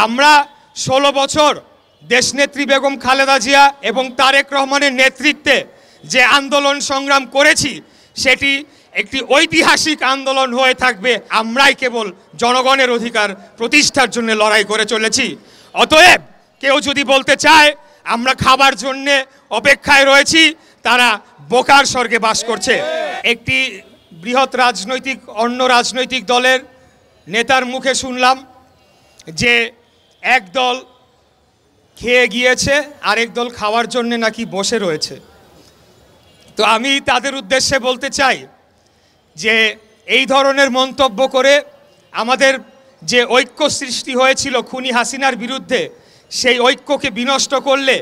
আমরা 16 বছর দেশনেত্রী বেগম খালেদা জিয়া এবং তারেক রহমানের নেতৃত্বে যে আন্দোলন সংগ্রাম করেছি সেটি একটি ঐতিহাসিক আন্দোলন হয়ে থাকবে। আমরাই কেবল জনগণের অধিকার প্রতিষ্ঠার জন্য লড়াই করে চলেছি। অতএব কেউ যদি বলতে চায় আমরা খাবার জন্য অপেক্ষায় রয়েছি, তারা বোকার স্বর্গে বাস করছে। একটি বৃহৎ অন্য রাজনৈতিক দলের নেতার মুখে শুনলাম যে এক দল খেয়ে গিয়েছে, আরেক দল খাওয়ার জন্য নাকি বসে রয়েছে। তো আমি তাদের উদ্দেশ্যে বলতে চাই যে এই ধরনের মন্তব্য করে আমাদের যে ঐক্য সৃষ্টি হয়েছিল খুনি হাসিনার বিরুদ্ধে, সেই ঐক্যকে বিনষ্ট করলে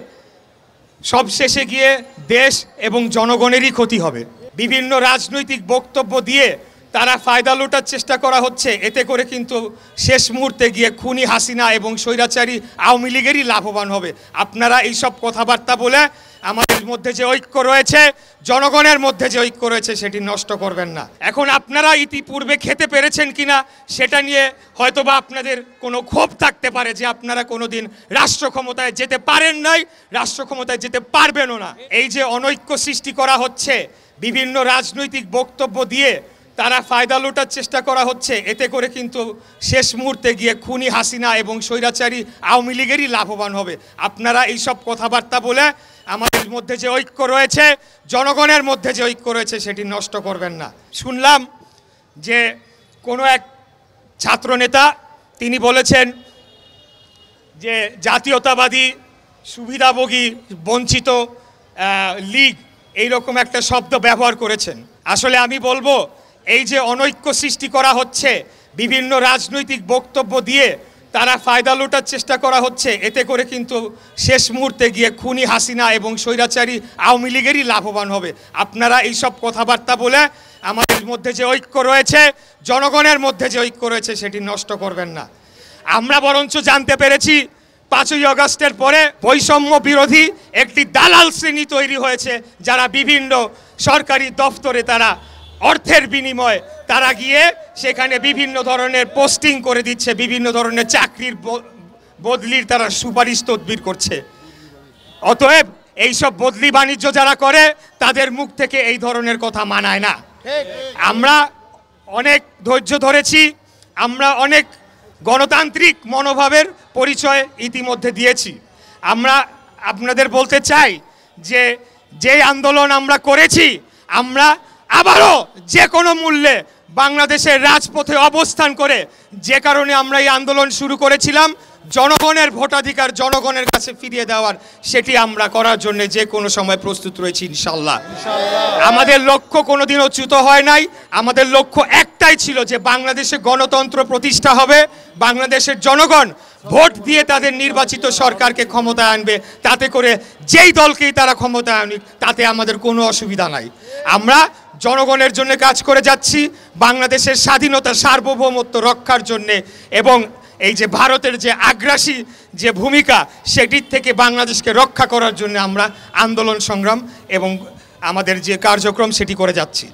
সবশেষে গিয়ে দেশ এবং জনগণেরই ক্ষতি হবে। বিভিন্ন রাজনৈতিক বক্তব্য দিয়ে তারা ফায়দা লোটার চেষ্টা করা হচ্ছে, এতে করে কিন্তু শেষ মুহূর্তে গিয়ে খুনি হাসিনা এবং স্বৈরাচারী আওয়ামী লীগেরই লাভবান হবে। আপনারা এইসব কথাবার্তা বলে আমাদের মধ্যে যে ঐক্য রয়েছে, জনগণের মধ্যে যে ঐক্য রয়েছে সেটি নষ্ট করবেন না। এখন আপনারা ইতিপূর্বে খেতে পেরেছেন কিনা সেটা নিয়ে হয়তোবা আপনাদের কোনো ক্ষোভ থাকতে পারে যে আপনারা কোনোদিন রাষ্ট্র ক্ষমতায় যেতে পারেন নাই, রাষ্ট্র ক্ষমতায় যেতে পারবেনও না। এই যে অনৈক্য সৃষ্টি করা হচ্ছে, বিভিন্ন রাজনৈতিক বক্তব্য দিয়ে তারা ফায়দা লোটার চেষ্টা করা হচ্ছে, এতে করে কিন্তু শেষ মুহূর্তে গিয়ে খুনি হাসিনা এবং স্বৈরাচারী আওয়ামী লীগেরই লাভবান হবে। আপনারা এইসব কথাবার্তা বলে আমাদের মধ্যে যে ঐক্য রয়েছে, জনগণের মধ্যে যে ঐক্য রয়েছে সেটি নষ্ট করবেন না। শুনলাম যে কোনো এক ছাত্রনেতা তিনি বলেছেন যে জাতীয়তাবাদী, সুবিধাভোগী, বঞ্চিত লীগ এইরকম একটা শব্দ ব্যবহার করেছেন। আসলে আমি বলবো এই যে অনৈক্য সৃষ্টি করা হচ্ছে, বিভিন্ন রাজনৈতিক বক্তব্য দিয়ে তারা ফায়দা লোটার চেষ্টা করা হচ্ছে, এতে করে কিন্তু শেষ মুহূর্তে গিয়ে খুনি হাসিনা এবং স্বৈরাচারী আওয়ামী লীগেরই লাভবান হবে। আপনারা এইসব কথাবার্তা বলে আমাদের মধ্যে যে ঐক্য রয়েছে, জনগণের মধ্যে যে ঐক্য রয়েছে সেটি নষ্ট করবেন না। আমরা বরঞ্চ জানতে পেরেছি 5ই আগস্টের পরে বৈষম্য বিরোধী একটি দালাল শ্রেণী তৈরি হয়েছে, যারা বিভিন্ন সরকারি দপ্তরে তারা অর্থের বিনিময়ে তারা গিয়ে সেখানে বিভিন্ন ধরনের পোস্টিং করে দিচ্ছে, বিভিন্ন ধরনের চাকরির বদলির তারা সুপারিশ তদবির করছে। অতএব এইসব বদলি বাণিজ্য যারা করে তাদের মুখ থেকে এই ধরনের কথা মানায় না। আমরা অনেক ধৈর্য ধরেছি, আমরা অনেক গণতান্ত্রিক মনোভাবের পরিচয় ইতিমধ্যে দিয়েছি। আমরা আপনাদের বলতে চাই যে যেই আন্দোলন আমরা করেছি, আমরা আবারও যে কোনো মূল্যে বাংলাদেশের রাজপথে অবস্থান করে, যে কারণে আমরা এই আন্দোলন শুরু করেছিলাম, জনগণের ভোটাধিকার জনগণের কাছে ফিরিয়ে দেওয়ার, সেটি আমরা করার জন্য যে কোনো সময় প্রস্তুত রয়েছি ইনশাল্লাহ। আমাদের লক্ষ্য কোনোদিনও চ্যুত হয় নাই। আমাদের লক্ষ্য একটাই ছিল যে বাংলাদেশে গণতন্ত্র প্রতিষ্ঠা হবে, বাংলাদেশের জনগণ ভোট দিয়ে তাদের নির্বাচিত সরকারকে ক্ষমতায় আনবে, তাতে করে যেই দলকেই তারা ক্ষমতায় আনুক তাতে আমাদের কোনো অসুবিধা নাই। আমরা জনগণের জন্য কাজ করে যাচ্ছি, বাংলাদেশের স্বাধীনতা সার্বভৌমত্ব রক্ষার জন্যে, এবং এই যে ভারতের যে আগ্রাসী যে ভূমিকা সেটির থেকে বাংলাদেশকে রক্ষা করার জন্য আমরা আন্দোলন সংগ্রাম এবং আমাদের যে কার্যক্রম সেটি করে যাচ্ছি।